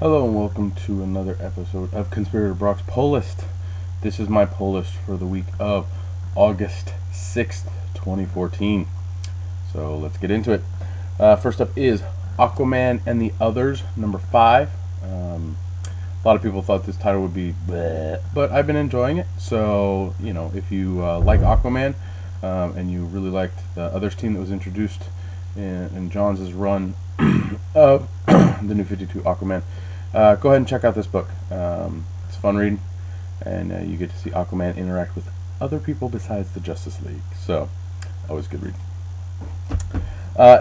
Hello and welcome to another episode of Conspirator Brock's Poll List. This is my poll list for the week of August 6th, 2014. So let's get into it. First up is Aquaman and the Others, number 5. A lot of people thought this title would be bleh, but I've been enjoying it. So, if you like Aquaman and you really liked the Others team that was introduced in Johns' run of the New 52 Aquaman, go ahead and check out this book. It's fun reading, and you get to see Aquaman interact with other people besides the Justice League. So, always good read.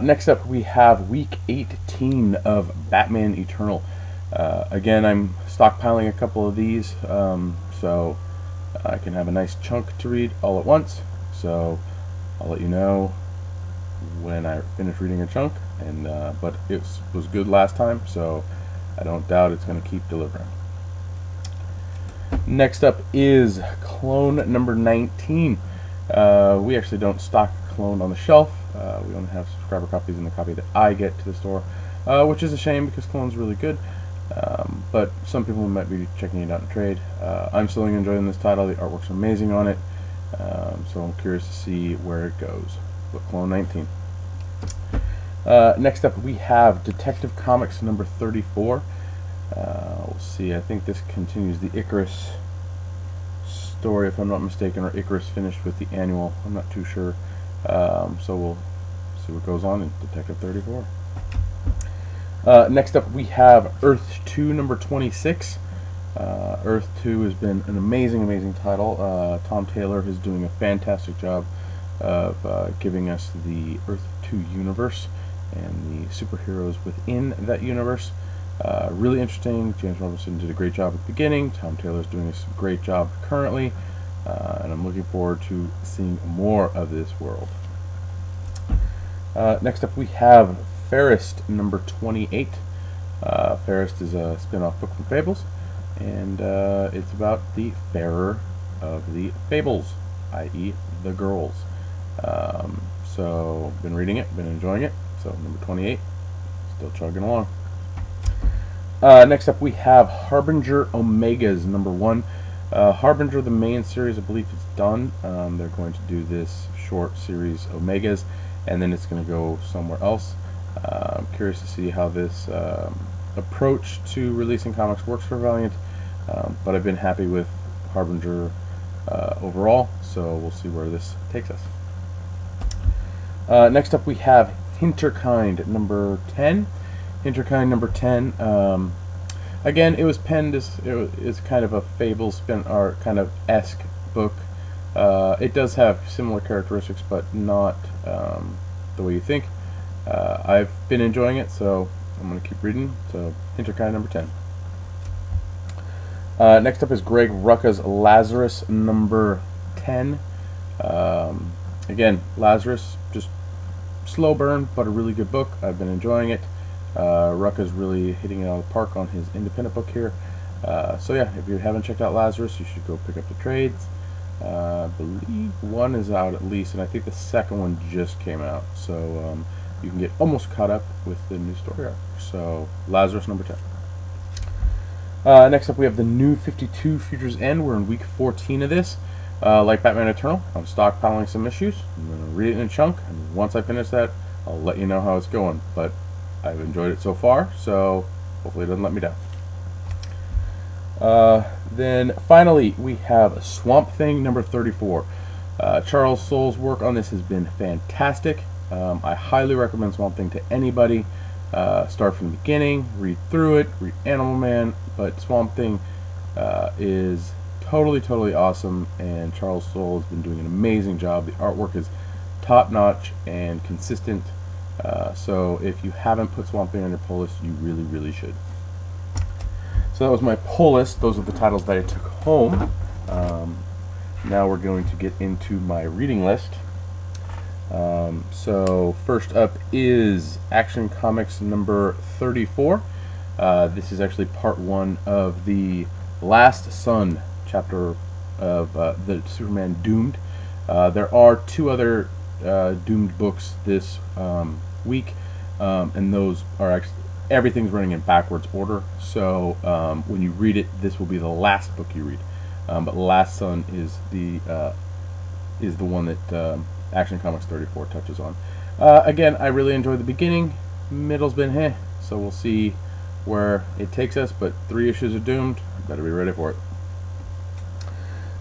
Next up, we have week 18 of Batman Eternal. Again, I'm stockpiling a couple of these, so I can have a nice chunk to read all at once. So, I'll let you know when I finish reading a chunk, but it was good last time, so I don't doubt it's going to keep delivering. Next up is Clone number 19. We actually don't stock Clone on the shelf. We only have subscriber copies in the copy that I get to the store, which is a shame because Clone's really good. But some people might be checking it out in trade. I'm still enjoying this title. The artwork's amazing on it, so I'm curious to see where it goes. But Clone 19. Next up, we have Detective Comics number 34. We'll see. I think this continues the Icarus story, if I'm not mistaken, or Icarus finished with the annual. I'm not too sure. So we'll see what goes on in Detective 34. Next up, we have Earth 2 number 26. Earth 2 has been an amazing title. Tom Taylor is doing a fantastic job of giving us the Earth 2 universe and the superheroes within that universe. Really interesting. James Robinson did a great job at the beginning. Tom Taylor's doing a great job currently, and I'm looking forward to seeing more of this world. Next up, we have Fairest number 28. Fairest is a spin-off book from Fables, and it's about the fairer of the Fables, i.e. the girls. So, been reading it, been enjoying it. So, number 28, still chugging along. Next up, we have Harbinger Omegas, number 1. Harbinger, the main series, I believe it's done. They're going to do this short series, Omegas, and then it's going to go somewhere else. I'm curious to see how this approach to releasing comics works for Valiant, but I've been happy with Harbinger overall, so we'll see where this takes us. Next up, we have Hinterkind number 10. Hinterkind number 10. Again, it was penned as it's kind of a Fable spin art kind of esque book. It does have similar characteristics, but not the way you think. I've been enjoying it, so I'm going to keep reading. So, Hinterkind number 10. Next up is Greg Rucka's Lazarus number 10. Again, Lazarus, just slow burn, but a really good book. I've been enjoying it. Rucka's really hitting it out of the park on his independent book here. So yeah, if you haven't checked out Lazarus, you should go pick up the trades. I believe one is out at least, and I think the second one just came out. So you can get almost caught up with the new story arc. So Lazarus number 10. Next up, we have the New 52 Future's End. We're in week 14 of this. Like Batman Eternal, I'm stockpiling some issues. I'm going to read it in a chunk, and once I finish that, I'll let you know how it's going. But I've enjoyed it so far, so hopefully it doesn't let me down. Then finally, we have Swamp Thing number 34. Charles Soule's work on this has been fantastic. I highly recommend Swamp Thing to anybody. Start from the beginning, read through it, read Animal Man, but Swamp Thing is totally awesome, and Charles Soule has been doing an amazing job. The artwork is top-notch and consistent, so if you haven't put Swamp Thing on your poll list, you really should. So that was my poll list. Those are the titles that I took home. Now we're going to get into my reading list. So first up is Action Comics number 34. This is actually part 1 of the Last Sun chapter of the Superman Doomed. There are 2 other Doomed books this week, and those are actually everything's running in backwards order. So when you read it, this will be the last book you read. But Last Son is the one that Action Comics 34 touches on. Again, I really enjoyed the beginning. Middle's been so we'll see where it takes us. But 3 issues are doomed. Better be ready for it.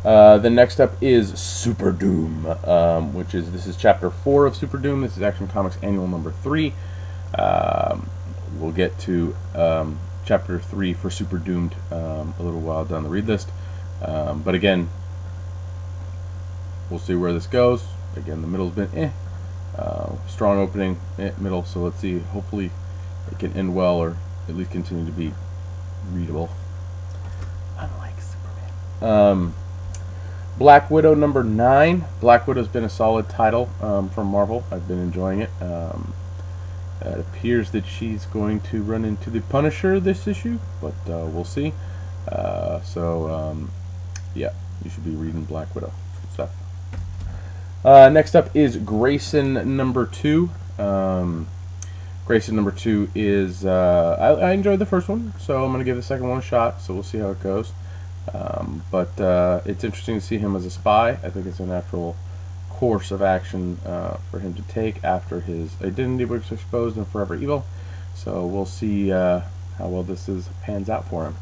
The next up is Super Doom, this is chapter 4 of Super Doom. This is Action Comics Annual number 3. We'll get to chapter 3 for Super Doomed a little while down the read list. But again, we'll see where this goes. Again, the middle's been strong opening, middle. So let's see. Hopefully, it can end well, or at least continue to be readable. Unlike Superman. Black Widow number 9. Black Widow's been a solid title from Marvel. I've been enjoying it. It appears that she's going to run into the Punisher this issue, but we'll see. Yeah, you should be reading Black Widow. Good stuff. Next up is Grayson number 2. Grayson number 2 is... I enjoyed the first one, so I'm going to give the second one a shot, so we'll see how it goes. But it's interesting to see him as a spy. I think it's a natural course of action for him to take after his identity was exposed in Forever Evil. So we'll see how well this pans out for him.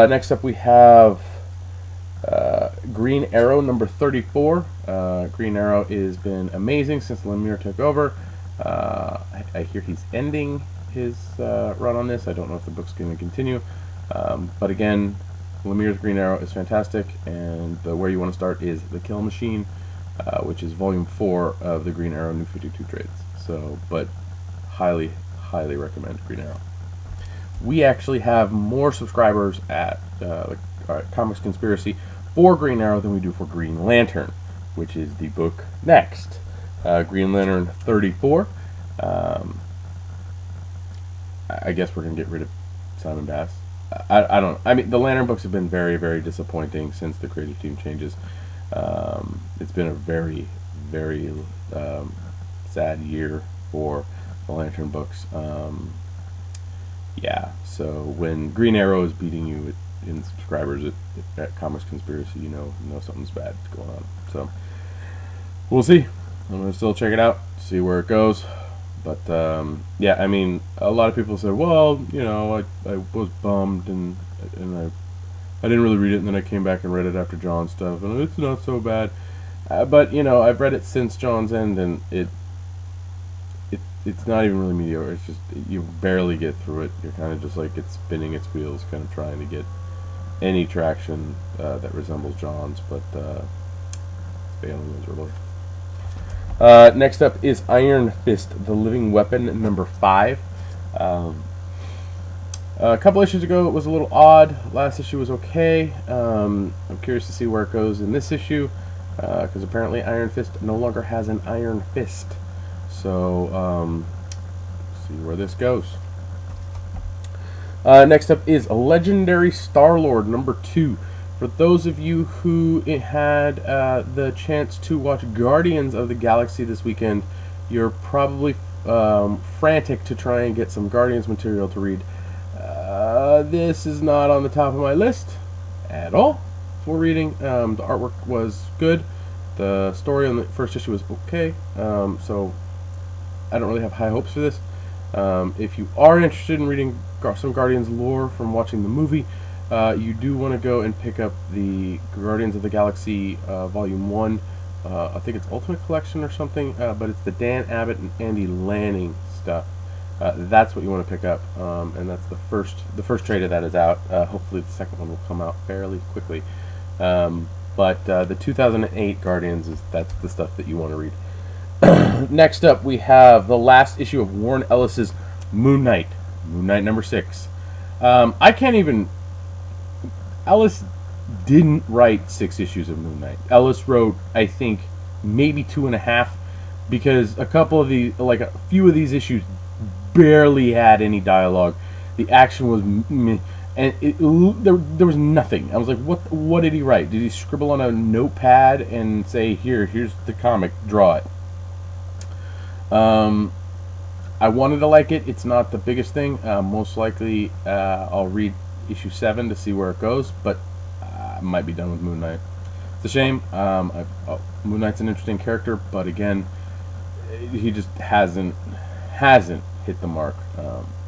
Next up we have Green Arrow number 34. Green Arrow has been amazing since Lemire took over. I hear he's ending his run on this. I don't know if the book's going to continue. But again, Lemire's Green Arrow is fantastic, and where you want to start is The Kill Machine, which is volume 4 of the Green Arrow New 52 trades. So, but highly, highly recommend Green Arrow. We actually have more subscribers at Comics Conspiracy for Green Arrow than we do for Green Lantern, which is the book next. Green Lantern 34. I guess we're going to get rid of Simon Bass. I don't know. I mean, the Lantern books have been very, very disappointing since the creative team changes. It's been a very, very sad year for the Lantern books. Yeah, so when Green Arrow is beating you in subscribers at Comics Conspiracy, you know something's bad going on. So we'll see. I'm going to still check it out, see where it goes. But, yeah, I mean, a lot of people said, well, I was bummed, and I didn't really read it, and then I came back and read it after John's stuff, and it's not so bad. But, I've read it since John's End, and it's not even really mediocre. It's just, you barely get through it. You're kind of just like, it's spinning its wheels, kind of trying to get any traction that resembles John's, but failing miserably. Next up is Iron Fist, the Living Weapon, number 5. A couple issues ago, it was a little odd. Last issue was okay. I'm curious to see where it goes in this issue, because apparently Iron Fist no longer has an Iron Fist. So, see where this goes. Next up is Legendary Star-Lord, number 2. For those of you who had the chance to watch Guardians of the Galaxy this weekend, you're probably frantic to try and get some Guardians material to read. This is not on the top of my list at all for reading. The artwork was good. The story on the first issue was okay. So I don't really have high hopes for this. If you are interested in reading some Guardians lore from watching the movie, you do want to go and pick up the Guardians of the Galaxy Volume 1. I think it's Ultimate Collection or something, but it's the Dan Abbott and Andy Lanning stuff. That's what you want to pick up, and that's the first trade of that is out. Hopefully the second one will come out fairly quickly. But the 2008 Guardians, that's the stuff that you want to read. Next up, we have the last issue of Warren Ellis's Moon Knight number 6. I can't even... Ellis didn't write 6 issues of Moon Knight. Ellis wrote, I think, maybe 2.5, because a few of these issues barely had any dialogue. The action was meh, and there was nothing. I was like, what did he write? Did he scribble on a notepad and say, here's the comic, draw it? I wanted to like it. It's not the biggest thing. Most likely, I'll read issue 7 to see where it goes, but I might be done with Moon Knight. It's a shame. Moon Knight's an interesting character, but again, he just hasn't hit the mark.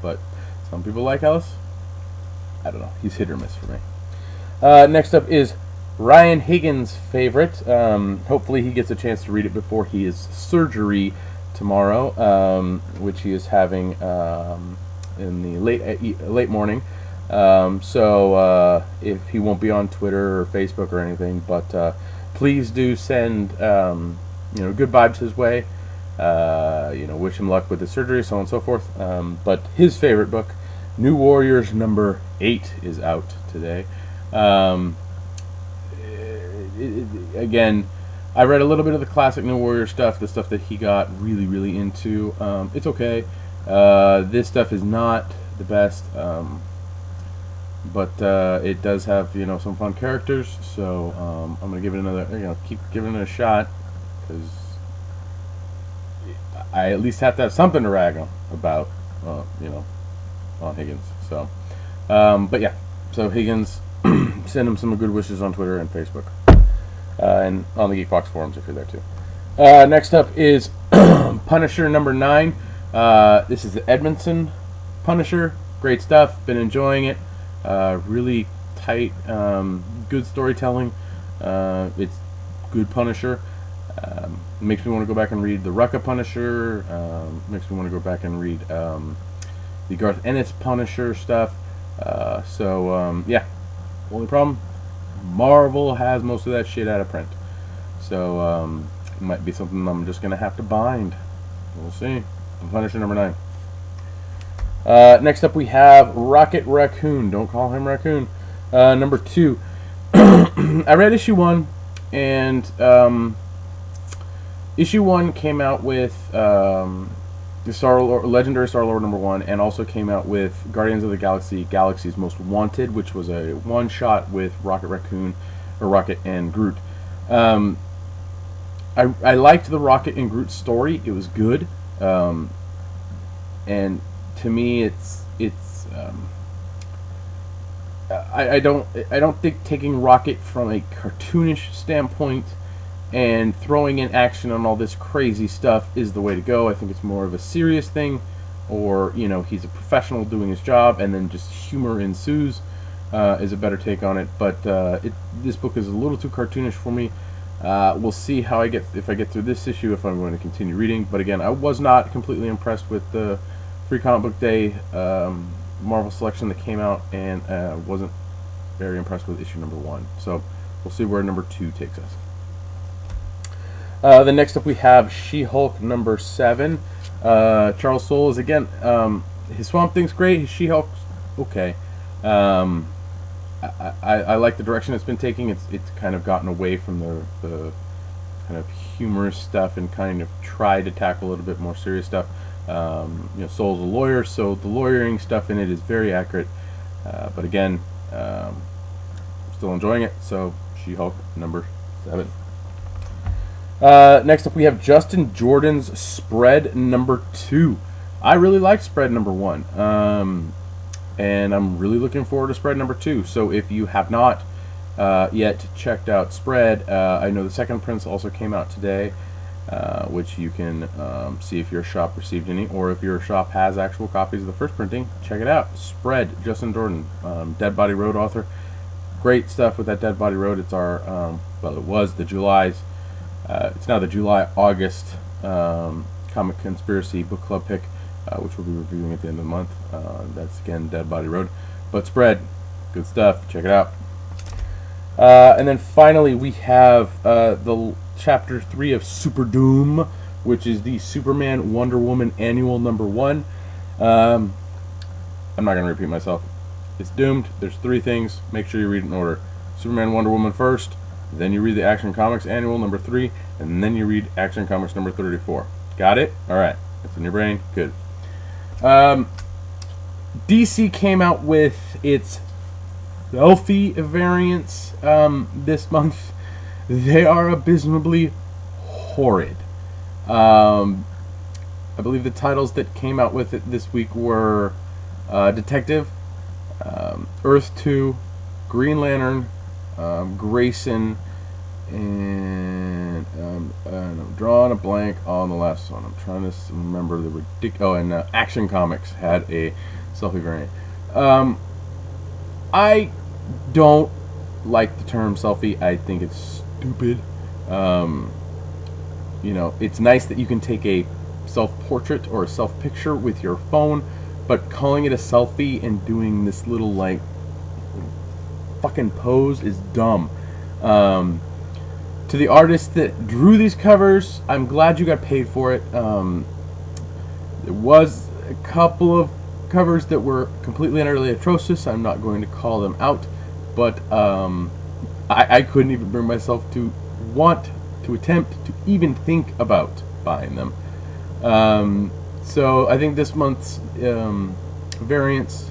But some people like Ellis. I don't know. He's hit or miss for me. Next up is Ryan Higgins' favorite. Hopefully he gets a chance to read it before his surgery tomorrow, which he is having in the late morning. So if he won't be on Twitter or Facebook or anything, but please do send good vibes his way. Wish him luck with his surgery, so on and so forth. But his favorite book, New Warriors number 8, is out today. Again, I read a little bit of the classic New Warrior stuff, the stuff that he got really, really into. It's okay. This stuff is not the best, but it does have some fun characters. So I'm gonna give it keep giving it a shot, because I at least have to have something to rag on about, on Higgins. So, but yeah, so Higgins, send him some good wishes on Twitter and Facebook, and on the Geekbox forums if you're there too. Next up is Punisher number 9. This is the Edmondson Punisher. Great stuff. Been enjoying it. Really tight, good storytelling. It's good Punisher. Makes me want to go back and read the Rucka Punisher. Makes me want to go back and read the Garth Ennis Punisher stuff. Yeah. Only problem, Marvel has most of that shit out of print. So it might be something I'm just going to have to bind. We'll see. Punisher number 9. Next up we have Rocket Raccoon. Don't call him Raccoon. Number 2. I read issue 1, and issue 1 came out with the Legendary Star-Lord number 1, and also came out with Guardians of the Galaxy, Galaxy's Most Wanted, which was a one-shot with Rocket Raccoon, or Rocket and Groot. I liked the Rocket and Groot story. It was good, and to me, I don't think taking Rocket from a cartoonish standpoint and throwing in action on all this crazy stuff is the way to go. I think it's more of a serious thing, or he's a professional doing his job, and then just humor ensues is a better take on it. But this book is a little too cartoonish for me. We'll see how if I get through this issue, if I'm going to continue reading. But again, I was not completely impressed with the Free Comic Book Day Marvel selection that came out, and wasn't very impressed with issue number 1. So we'll see where number 2 takes us. Then next up we have She-Hulk number 7. Charles Soule is again, his Swamp Thing's great, his She-Hulk's okay. I like the direction it's been taking. It's kind of gotten away from the kind of humorous stuff and kind of tried to tackle a little bit more serious stuff. Soule's a lawyer, so the lawyering stuff in it is very accurate. But again, still enjoying it. So She-Hulk number 7. Next up we have Justin Jordan's Spread number 2. I really liked Spread number 1, and I'm really looking forward to Spread number 2. So if you have not yet checked out Spread, I know the second prints also came out today, which you can see if your shop received any, or if your shop has actual copies of the first printing, check it out. Spread, Justin Jordan, Dead Body Road author. Great stuff with that Dead Body Road. It's our, it was the July's, it's now the July-August Comic Conspiracy Book Club pick, which we'll be reviewing at the end of the month. That's, again, Dead Body Road. But Spread, good stuff. Check it out. And then finally, we have the Chapter 3 of Super Doom, which is the Superman Wonder Woman Annual number 1. I'm not going to repeat myself. It's doomed. There's 3 things. Make sure you read it in order. Superman Wonder Woman first, then you read the Action Comics Annual number 3, and then you read Action Comics number 34. Got it? Alright. That's in your brain? Good. DC came out with its Selfie variants this month. They are abysmally horrid. I believe the titles that came out with it this week were Detective, Earth 2, Green Lantern, Grayson, and I'm drawing a blank on the last one. I'm trying to remember the ridiculous. Oh, and Action Comics had a Selfie variant. I don't like the term selfie. I think it's stupid. It's nice that you can take a self-portrait or a self-picture with your phone, but calling it a selfie and doing this little fucking pose is dumb. To the artists that drew these covers, I'm glad you got paid for it. There was a couple of covers that were completely and utterly atrocious. I'm not going to call them out, but I couldn't even bring myself to want to attempt to even think about buying them. So I think this month's variants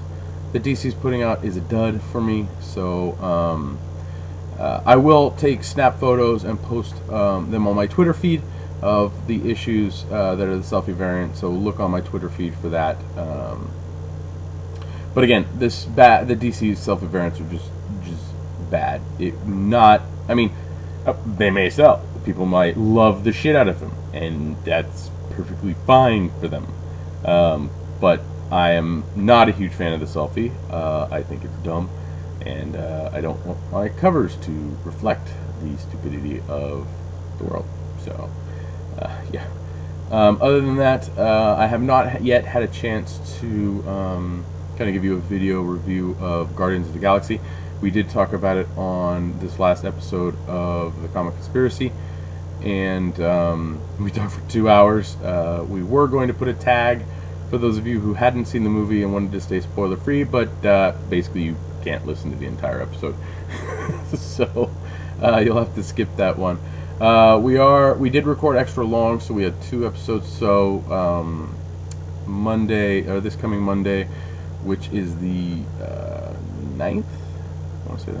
that DC's putting out is a dud for me. So I will take snap photos and post them on my Twitter feed of the issues that are the selfie variant. So look on my Twitter feed for that. But again, the DC selfie variants are just bad. They may sell. People might love the shit out of them, and that's perfectly fine for them. But I am not a huge fan of the selfie. I think it's dumb, and I don't want my covers to reflect the stupidity of the world. So, yeah. Other than that, I have not yet had a chance to kind of give you a video review of Guardians of the Galaxy. We did talk about it on this last episode of the Comic Conspiracy, and we talked for 2 hours. We were going to put a tag for those of you who hadn't seen the movie and wanted to stay spoiler free, but basically you can't listen to the entire episode. So you'll have to skip that one. We did record extra long, so we had 2 episodes. So this coming Monday, which is the 9th. I want to say the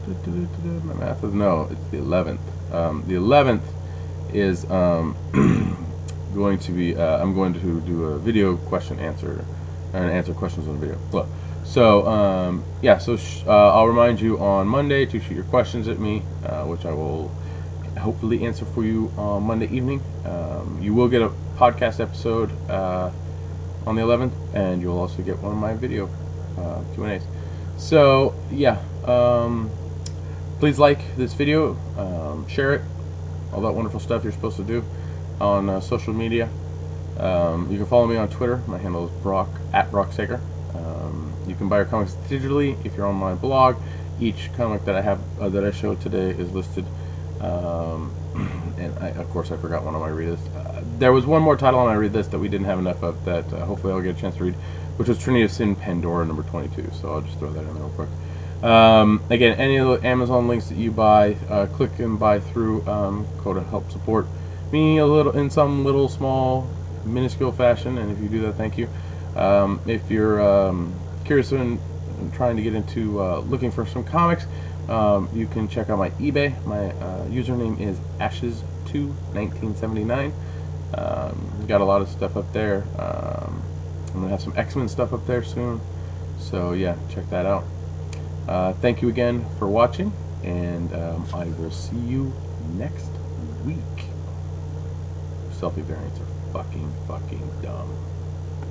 9th. My math is no. It's the 11th. The 11th is going to be. I'm going to do a video question answer and answer questions on the video. So yeah. So I'll remind you on Monday to shoot your questions at me, which I will hopefully answer for you on Monday evening. You will get a podcast episode on the 11th, and you'll also get one of my video Q&As. So yeah, please like this video, share it, all that wonderful stuff you're supposed to do on social media. You can follow me on Twitter. My handle is @BrockSaker. You can buy your comics digitally if you're on my blog. Each comic that I have that I showed today is listed. And of course I forgot one on my read list. There was one more title on my read list that we didn't have enough of that hopefully I'll get a chance to read, which was Trinity of Sin Pandora number 22. So I'll just throw that in there real quick. Again, any of the Amazon links that you buy, click and buy through go to help support me a little in some little small minuscule fashion, and if you do that, thank you. If you're curious and trying to get into looking for some comics, you can check out my eBay. My username is Ashes21979. Got a lot of stuff up there. I'm gonna have some X-Men stuff up there soon, so yeah, check that out. Thank you again for watching, and I will see you next week. Selfie variants are fucking dumb.